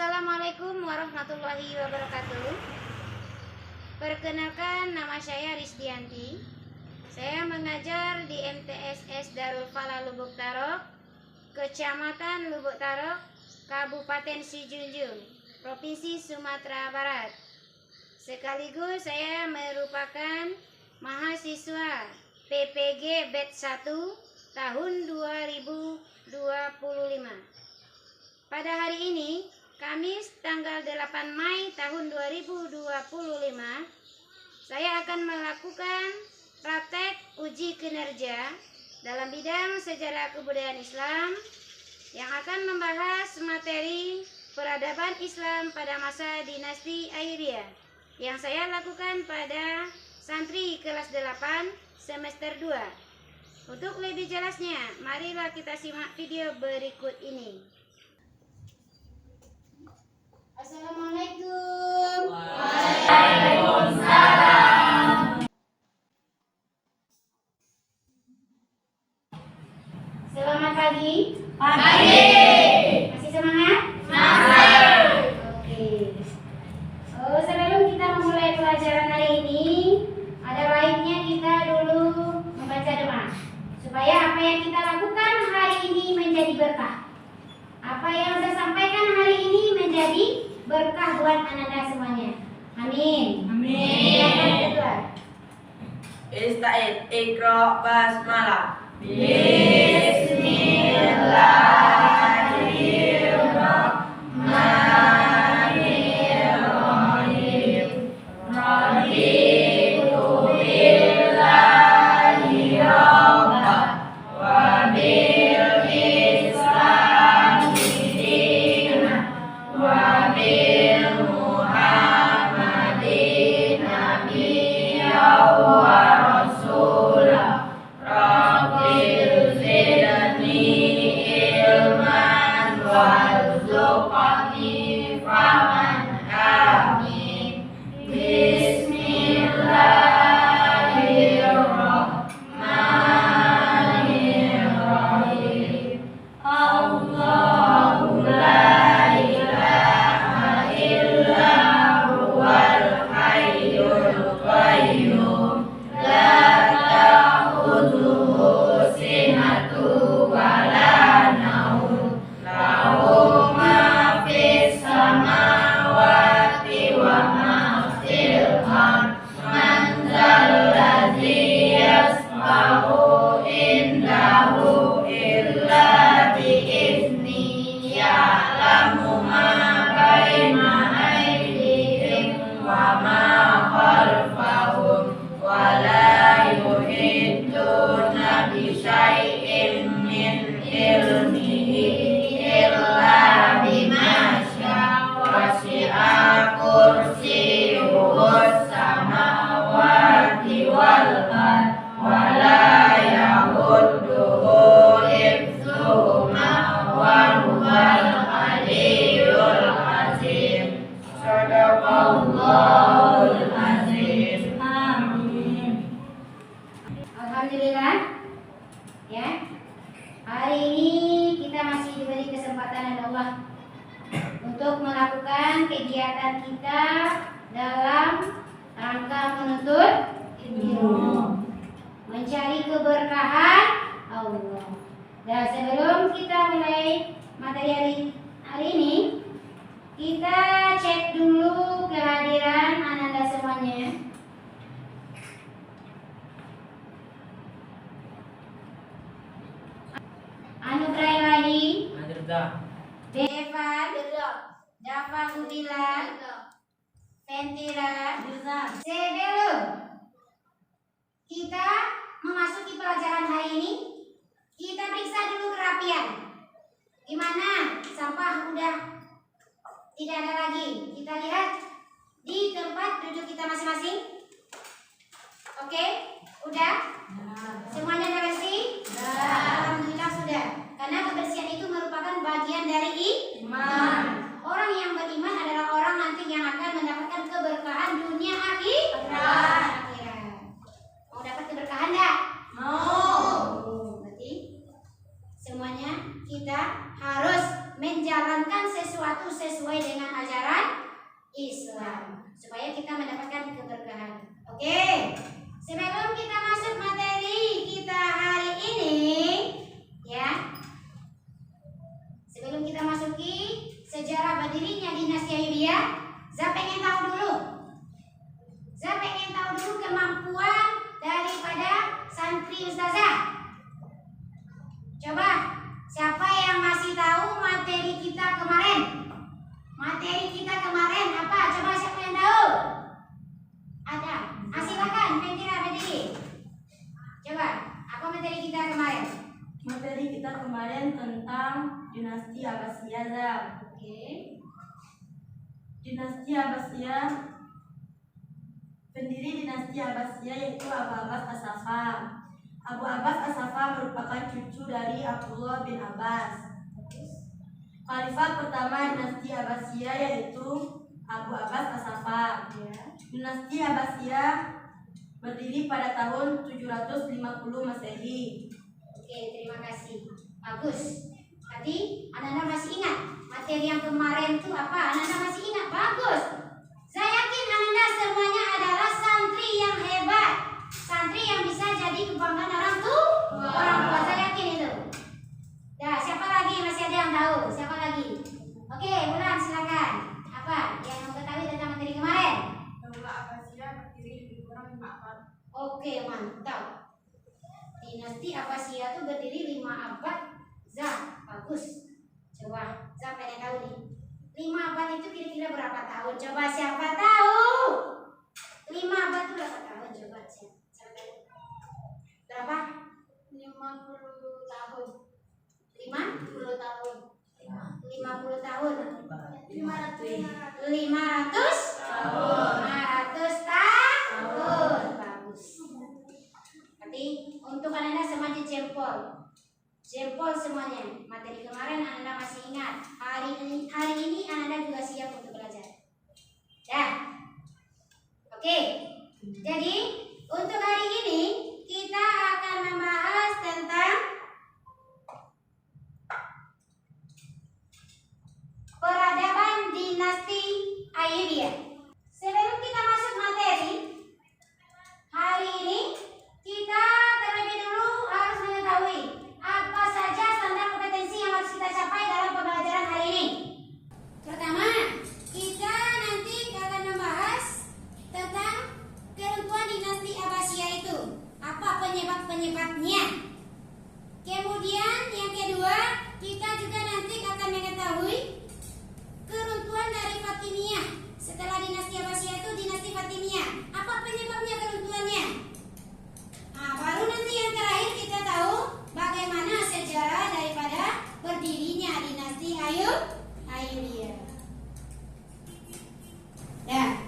Assalamualaikum warahmatullahi wabarakatuh. Perkenalkan, nama saya Rizdianti. Saya mengajar di MTSS Darul Falah Lubuk Tarok, Kecamatan Lubuk Tarok, Kabupaten Sijunjung, Provinsi Sumatera Barat. Sekaligus saya merupakan mahasiswa PPG Batch 1 tahun 2025. Pada hari ini, Kamis tanggal 8 Mei tahun 2025, saya akan melakukan praktek uji kinerja dalam bidang sejarah kebudayaan Islam yang akan membahas materi peradaban Islam pada masa dinasti Ayyubiyah yang saya lakukan pada santri kelas 8 semester 2. Untuk lebih jelasnya, marilah kita simak video berikut ini. Assalamualaikum. Waalaikumsalam. Selamat pagi. Pagi. Masih semangat? Semangat. Oke. Sebelum kita memulai pelajaran hari ini, ada baiknya kita dulu membaca doa supaya apa yang kita lakukan hari ini menjadi berkah. Apa yang saya sampaikan hari ini menjadi berkah buat anak-anak semuanya. Amin. Amin. Ista'id, Iqra, Basmalah. Bismillahirrahmanirrahim. Raditu billahi rabban wa bil islami dinan wa bil muhammadin nabiyyan wa rasulah. Rabbil zidni ilman warzuqni faman. Amin. Bismillahirrahmanirrahim. Allahu la ilaha illa huwal hayyul qayyum la ta'khudhuhu sinatun wa la naum lahu ma fis samawati wa ma fil ardh man dzalladzi yasma'u indahu illa bi'izni ya'lamu ma baina aydihim wa ma khalfahum wa la yuhidduna bi syai'in min ilmihi illa bima syaa wasi'a kursiyyuhus samawati wal ardh wa la ya'uduhu hifdzuhuma wa huwal aliyyul azim. Shadaqallahul azim. Amin. Alhamdulillah. Ya. Hari ini kita masih diberi kesempatan oleh Allah untuk melakukan kegiatan kita dalam rangka menuntut ilmu, mencari keberkahan Allah. Dan sebelum kita mulai materi hari ini, kita cek dulu kehadiran anak-anak semuanya. Anugerah Ilahi, Deva, Dava Udila, Ventira, sebelum kita memasuki pelajaran hari ini, kita periksa dulu kerapian. Gimana? Sampah udah tidak ada lagi. Kita lihat di tempat duduk kita masing-masing. Oke? Udah? Semuanya udah bersih? Alhamdulillah sudah. Karena kebersihan itu merupakan bagian dari iman. Orang yang beriman adalah orang nanti yang akan mendapatkan keberkahan dunia akhirat. Mau dapat keberkahan enggak? Mau. Berarti semuanya kita harus menjalankan sesuatu sesuai dengan berdirinya dinasti Ayyubiyah? Saya pengen tahu dulu. Saya pengen tahu dulu kemampuan daripada santri ustazah. Coba, siapa yang masih tahu materi kita kemarin? Materi kita kemarin apa? Coba siapa yang tahu? Ada. Silakan, berdiri. Coba, apa materi kita kemarin? Materi kita kemarin tentang dinasti Abbasiyah, Zam. Oke. Dinasti Abbasiyah, pendiri dinasti Abbasiyah yaitu Abu Abbas As-Saffah. Abu Abbas As-Saffah merupakan cucu dari Abdullah bin Abbas. Khalifah pertama dinasti Abbasiyah yaitu Abu Abbas As-Saffah. Dinasti Abbasiyah berdiri pada tahun 750 Masehi. Oke, terima kasih. Bagus. Tadi Anda masih ingat materi yang kemarin itu apa? Anda masih ingat? Bagus. Saya yakin Anda semuanya adalah santri yang hebat. Santri yang bisa jadi kebanggaan orang tua. Saya yakin itu. Ya, siapa lagi? Masih ada yang tahu? Siapa lagi? Oke, Bulan silakan. Apa yang mau ketahui tentang materi kemarin? Daulah Abbasiyah berdiri lebih kurang 5 abad. Oke, mantap. Dinasti Abbasiyah itu berdiri 5 abad. Zah, bagus. Coba, Zah pengen tahu nih. 5 abad itu kira-kira berapa tahun? Coba siapa tahu? 5 abad itu berapa tahun? Coba siapa tahu? Berapa? 50 tahun. 50 tahun. 50 tahun. 500 500 tahun. Bagus. Berarti untuk Anda semuanya jempol. Jempol semuanya. Materi kemarin Anda masih ingat. Hari ini Anda juga siap untuk belajar. Ya. Oke. Jadi untuk hari ini kita akan membahas tentang peradaban dinasti Ayyubiyah. Sebelum kita masuk materi, hari ini kita terlebih dulu harus mengetahui apa saja standar kompetensi yang harus kita capai dalam pembelajaran hari ini. Pertama, kita nanti akan membahas tentang keruntuhan dinasti Abbasiyah itu. Apa penyebab-penyebabnya? Kemudian yang kedua, kita juga nanti akan mengetahui keruntuhan dari Fatimiyah. Setelah dinasti Abbasiyah itu dinasti Fatimiyah. Apa penyebabnya keruntuhannya? Nah, baru nanti yang terakhir kita tahu bagaimana sejarah daripada berdirinya dinasti Ayyubiyah. Ya.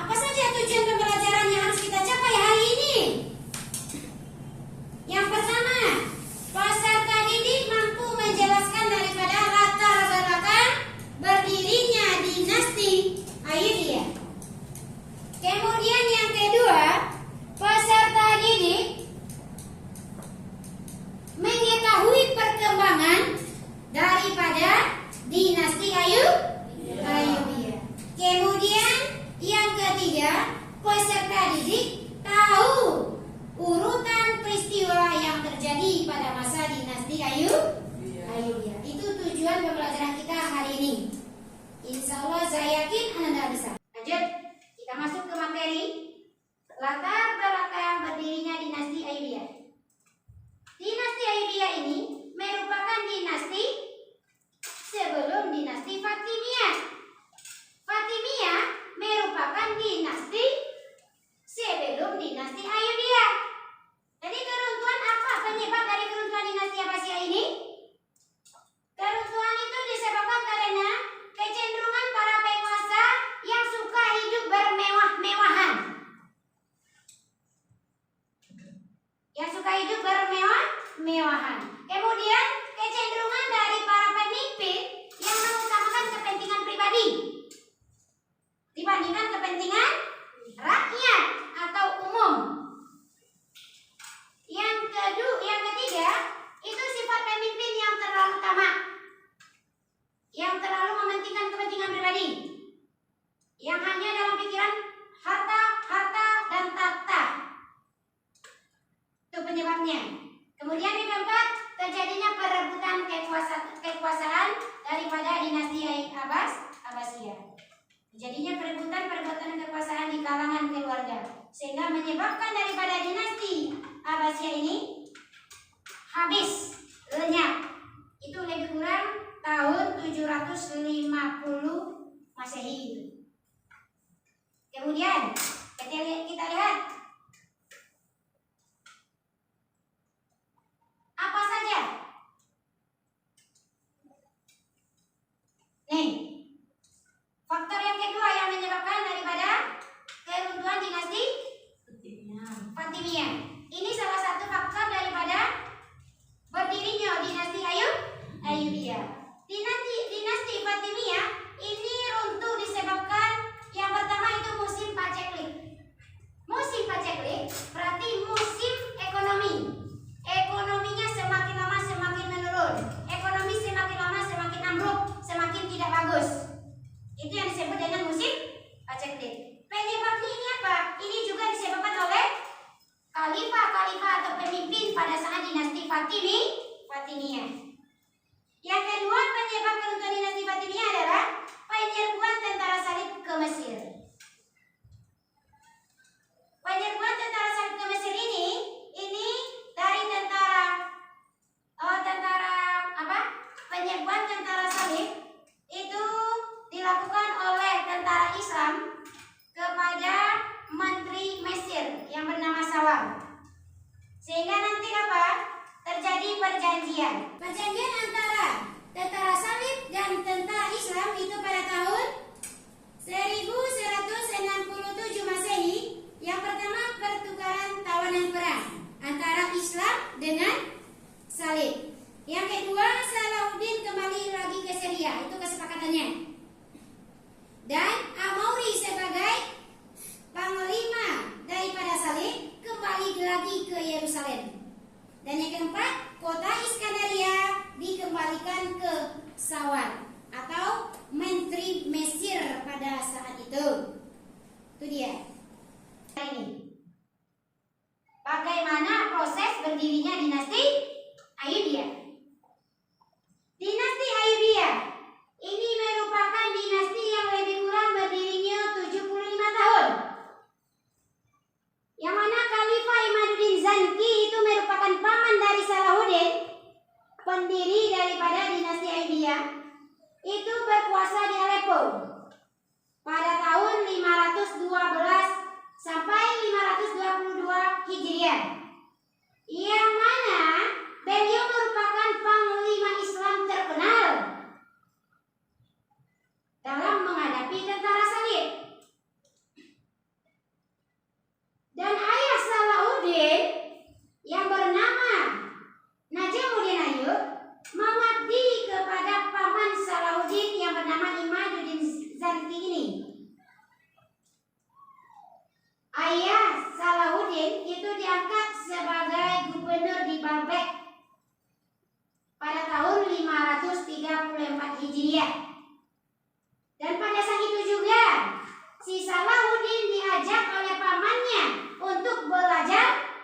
Apa saja tujuan pembelajaran yang harus kita capai hari ini? Yang pertama, peserta didik mampu menjelaskan daripada latar belakang berdirinya dinasti Ayyubiyah. Kemudian yang kedua, peserta didik mengetahui perkembangan daripada dinasti Ayyubiyah. Kemudian yang ketiga, peserta didik tahu urutan peristiwa yang terjadi pada masa dinasti Ayyubiyah. Itu tujuan pembelajaran kita hari ini. Insya Allah saya yakin Anda bisa. Lanjut, kita masuk ke materi latar belakang berdirinya dinasti Ayyubiyah. Dinasti Ayyubiyah ini merupakan dinasti sebelum dinasti Fatimiyah. Fatimiyah merupakan dinasti sebelum dinasti Ayyubiyah. Jadi keruntuhan apa penyebab dari keruntuhan dinasti Abbasiyah ini? Keruntuhan itu disebabkan karena kecenderungan para penguasa yang suka hidup bermewah-mewahan. Yang suka hidup bermewah-mewahan. Kemudian kecenderungan dari para pemimpin yang mengutamakan kepentingan pribadi dibandingkan kepentingan rakyat atau umum. Yang ketiga, itu sifat pemimpin yang terlalu tamak, yang terlalu mementingkan kepentingan pribadi, yang hanya dalam pikiran harta, dan tahta. Itu penyebabnya. Kemudian yang keempat, terjadinya perebutan kekuasaan daripada dinasti Abbas Jadinya perebutan kekuasaan di kalangan keluarga, sehingga menyebabkan daripada dinasti Abbasiyah ini habis, lenyap. Itu lebih kurang tahun 750 Masehi. Kemudian kita lihat apa saja. Nih, faktor yang kedua yang menyebabkan daripada keruntuhan dinasti Fatimiyah. Ini salah satu faktor daripada berdirinya dinasti Ayyubiyah. Dinasti Fatimiyah ini runtuh disebabkan yang pertama itu musim paceklik. Musim paceklik berarti musim ekonomi. Ekonominya semakin lama semakin menurun. Ekonomi semakin lama semakin ambruk, semakin tidak bagus. Itu yang disebut dengan musim paceklik. Penyebabnya ini apa? Ini juga disebabkan oleh khalifah atau pemimpin pada saat dinasti Fatimiyah. Yang kedua penyebab keruntuhan dinasti Fatimiyah adalah penyerbuan tentara salib ke Mesir. Penyerbuan tentara salib ke Mesir ini dari penyerbuan tentara salib itu dilakukan oleh tentara Islam kepada menteri Mesir yang bernama Sawal. Sehingga nanti terjadi perjanjian antara tentara salib dan tentara Islam itu pada tahun 1167 Masehi. Yang pertama pertukaran tawanan perang antara Islam dengan salib. Yang kedua Salahuddin kembali lagi ke Syria, itu kesepakatannya. Dan Amauri sebagai panglima daripada salib kembali lagi ke Yerusalem. Dan yang keempat, kota Iskandaria dikembalikan ke Sawal atau menteri Mesir pada saat itu. Itu dia. Ini bagaimana proses berdirinya dinasti Ayyubiyah. Dinasti Ayyubiyah ini merupakan dinasti yang lebih kurang berdirinya 75 tahun. Yang mana Khalifah Imaduddin Zanki itu merupakan paman dari Salahuddin, pendiri daripada dinasti Ayyubiyah, itu berkuasa di Aleppo pada tahun 512 sampai 522 Hijriah. Yang mana beliau merupakan panglima Islam terkenal dalam menghadapi tentara salib. Dan ayah Salahuddin yang bernama Najamuddin Ayyub mengabdi kepada paman Salahuddin yang bernama Imaduddin Zanki ini. Ayah Salahuddin itu diangkat sebagai gubernur di Baalbek pada tahun 534 Hijriah. Dan pada saat itu juga si Salahuddin diajak oleh pamannya untuk belajar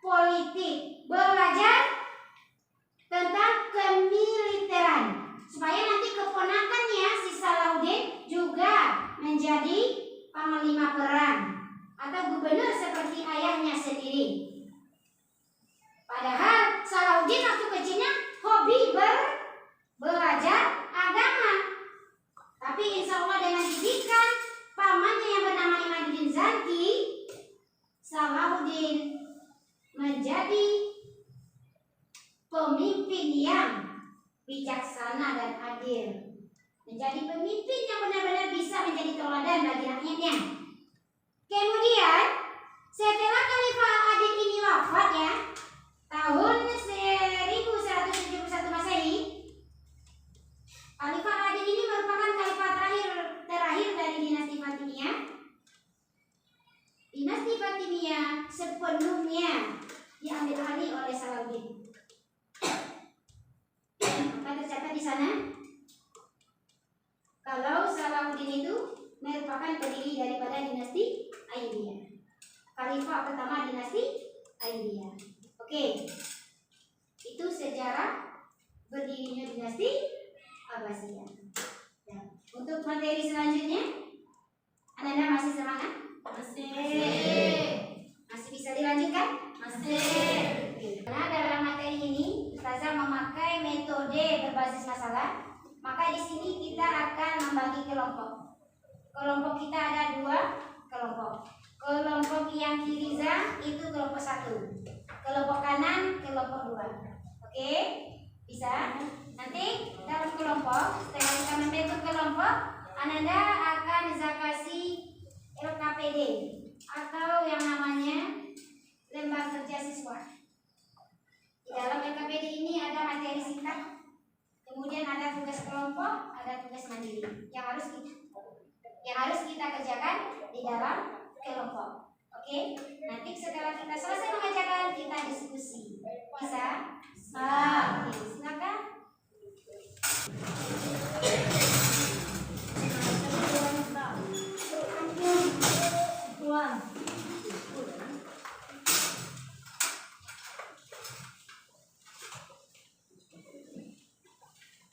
politik, belajar tentang kemiliteran, supaya nanti keponakannya si Salahuddin juga menjadi panglima perang atau gubernur seperti ayahnya sendiri. Padahal Salahuddin waktu kecilnya hobi belajar agama. Tapi insya Allah dengan didikan pamannya yang bernama Imaduddin Zanki, Salahuddin menjadi pemimpin yang bijaksana dan adil. Menjadi pemimpin yang benar-benar bisa menjadi teladan bagi rakyatnya. Kemudian setelah Khalifah Adil ini wafat tahun 1171 Masehi, Khalifah Adil ini merupakan khalifah terakhir dari dinasti Fatimiyah. Dinasti Fatimiyah sepenuhnya diambil alih oleh Salahuddin. Maka tercatat di sana kalau Salahuddin itu merupakan pendiri daripada dinasti Ayyubiyah, khalifah pertama dinasti Ayyubiyah. Oke, itu sejarah berdirinya dinasti Abbasiyah. Untuk materi selanjutnya kelompok. Kelompok kita ada 2 kelompok. Kelompok yang kiriza itu kelompok 1. Kelompok kanan kelompok 2. Oke? Bisa? Nanti dalam kelompok, setelah kita membentuk kelompok, Ananda akan zakasi LKPD atau yang namanya lembar kerja siswa. Di dalam LKPD ini ada materi singkat, kemudian ada tugas kelompok, ada tugas mandiri yang harus kita kerjakan di dalam kelompok. Oke? Nanti setelah kita selesai mengerjakan, kita diskusi. Bisa? Oke, silakan.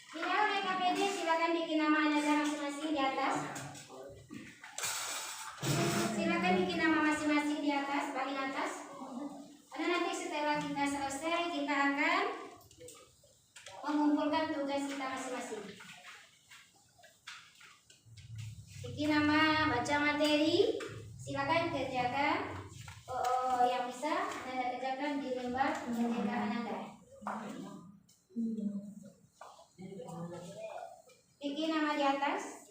Di dalam LKPD silakan bikin nama Anda masing-masing di atas. Silakan bikin nama masing-masing di atas, paling atas. Karena nanti setelah kita selesai, kita akan mengumpulkan tugas kita masing-masing. Bikin nama, baca materi, silakan kerjakan. Yang bisa Anda kerjakan di lembar pengerjaan Anda. Bikin nama di atas.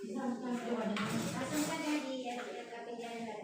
Langsung saja di LKPD Anda.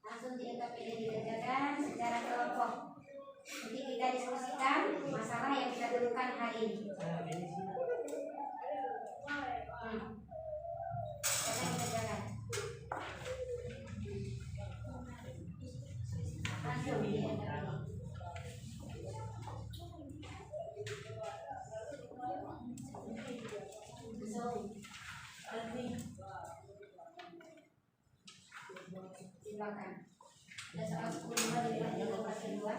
Langsung di LKPD dikerjakan secara kelompok. Nanti kita diskusikan masalah yang kita dudukkan hari ini. Kita kerjakan. Langsung di LKPD. Silakan. Ada soal 10 di lokasi 2.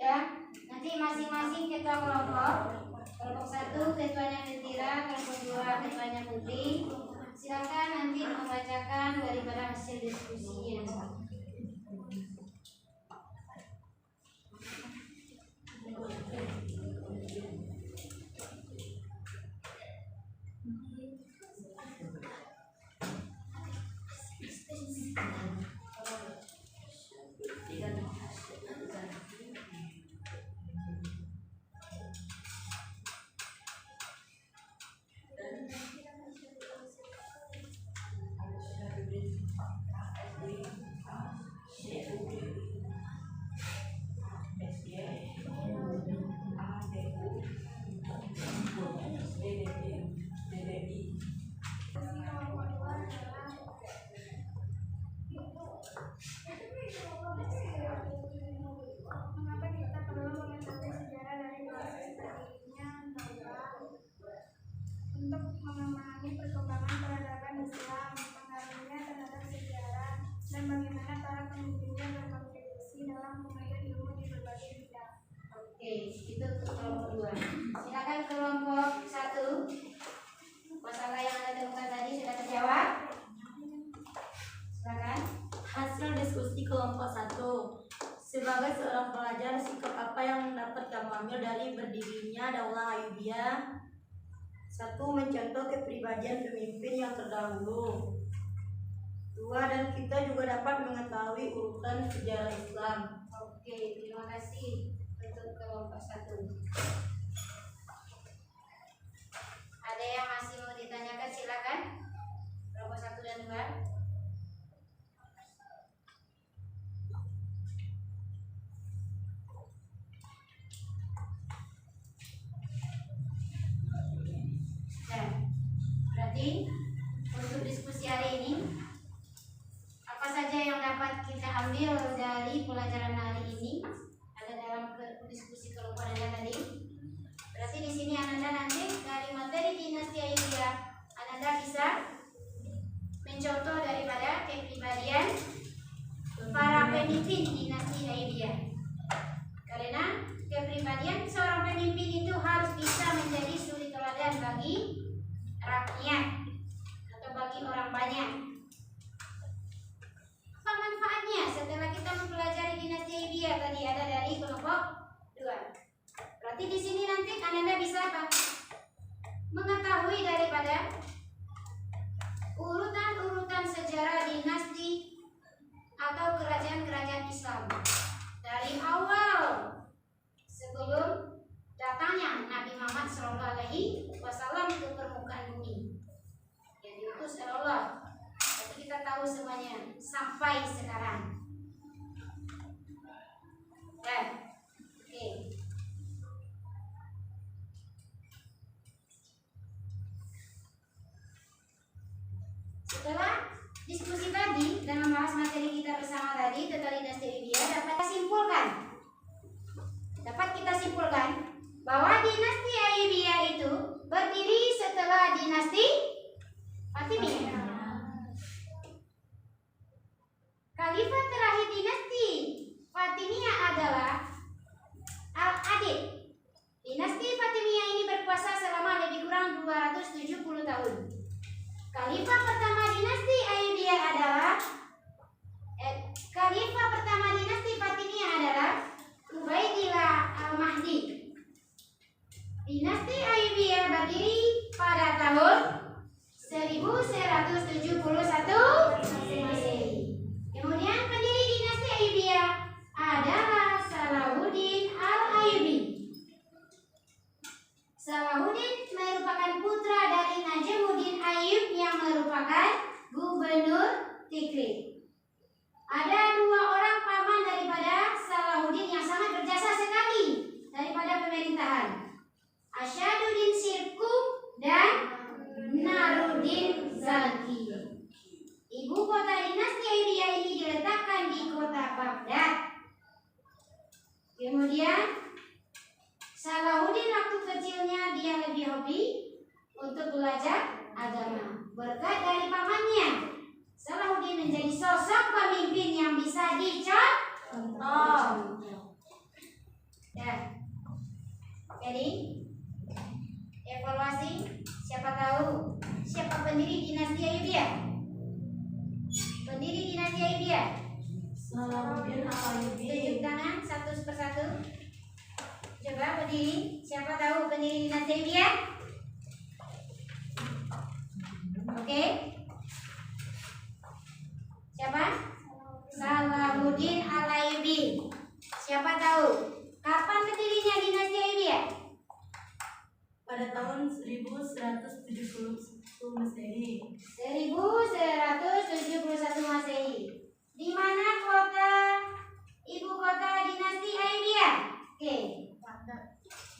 Ya, nanti masing-masing ketua kelompok. Kelompok 1 ketuanya Fitira, kelompok 2 ketuanya Putri. Silakan nanti membacakan daripada hasil diskusi yang sama. Mengapa kita perlu mengetahui sejarah dari proses terjadinya Taurat untuk memahami perkembangan peradaban Islam, pengaruhnya terhadap sejarah, dan bagaimana para pemimpinnya berkontribusi dalam pengayaan ilmu di berbagai bidang. Oke, itu kelompok 2. Silakan kelompok 1. Masalah yang Anda temukan tadi sudah terjawab? Silakan. Hasil diskusi kelompok 1. Sebagai seorang pelajar, sikap apa yang dapat kamu ambil dari berdirinya Daulah Ayyubiyah? 1. Mencontoh kepribadian pemimpin yang terdahulu. 2. Dan kita juga dapat mengetahui urutan sejarah Islam. Oke, terima kasih untuk kelompok 1. Ada yang masih mau ditanyakan, silakan. Kelompok 1 dan 2. Nah, berarti untuk diskusi hari ini, apa saja yang dapat kita ambil dari pelajaran hari ini ada dalam diskusi kelompok Anda tadi? Berarti di sini Ananda nanti dari materi dinasti Ayyubiyah, Ananda bisa mencontoh daripada kepribadian para pemimpin dinasti Ayyubiyah. Karena kepribadian seorang pemimpin itu harus bisa menjadi suri teladan bagi rakyat atau bagi orang banyak. Apa manfaatnya setelah kita mempelajari dinasti Ayyubiyah tadi ada dari kelompok 2? Berarti di sini nanti Anda bisa apa? Mengetahui daripada urutan-urutan sejarah dinasti atau kerajaan-kerajaan Islam dari awal sebelum datangnya Nabi Muhammad SAW ke permukaan bumi yang diutus oleh Allah. Jadi kita tahu semuanya sampai sekarang. Ya, oke. Setelah diskusi tadi dan membahas materi kita bersama tadi tentang dinasti Ayyubiyah, dapat kita simpulkan bahwa dinasti Ayyubiyah itu berdiri setelah dinasti Fatimiyah. Khalifah Tikrit. Ada dua orang paman daripada Salahuddin yang sangat berjasa sekali daripada pemerintahan. Asyaduddin Sirkuh dan Naruddin Zalki. Ibu kota dinasti Ayyubiyah ini diletakkan di kota Baghdad. Kemudian Salahuddin waktu kecilnya dia lebih hobi untuk belajar agama. Berkat dari pamannya, Salahuddin menjadi sosok pemimpin yang bisa dicontoh. Ya. Jadi evaluasi, siapa tahu siapa pendiri dinasti Ayyubiyah? Pendiri dinasti Ayyubiyah. Salahuddin Al-Ayyubi. Tunjuk tangan satu persatu. Coba pendiri, siapa tahu pendiri dinasti Ayyubiyah? Oke. Siapa? Salahuddin Al-Ayyubi. Siapa tahu kapan berdirinya dinasti Ayyubiyah? Pada tahun 1171 Masehi. 1171 Masehi. Di mana ibu kota dinasti Ayyubiyah? Oke.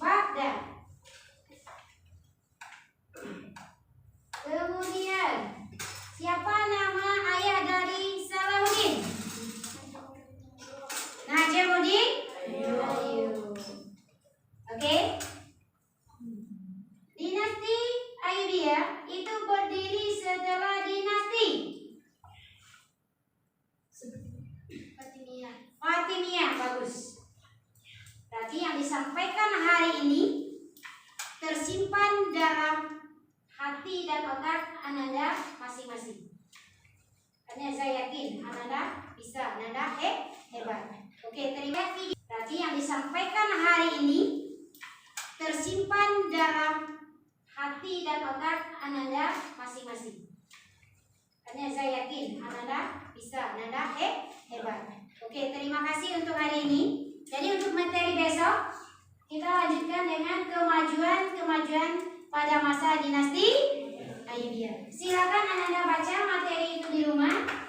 Baghdad. Kemudian siapa nama ayah dari Salahuddin? Najamuddin Ayyub. Oke. Dinasti Ayyubiyah itu berdiri setelah dinasti Fatimiyah. Bagus. Berarti yang disampaikan hari ini tersimpan dalam hati dan otak Ananda masing-masing. Karena saya yakin Ananda bisa, Ananda hebat. Oke, terima kasih. Berarti yang disampaikan hari ini tersimpan dalam hati dan otak Ananda masing-masing. Karena saya yakin Ananda bisa, Ananda hebat. Oke, terima kasih untuk hari ini. Jadi untuk materi besok kita lanjutkan dengan kemajuan pada masa dinasti Ayyubiyah. Silakan Ananda baca materi itu di rumah.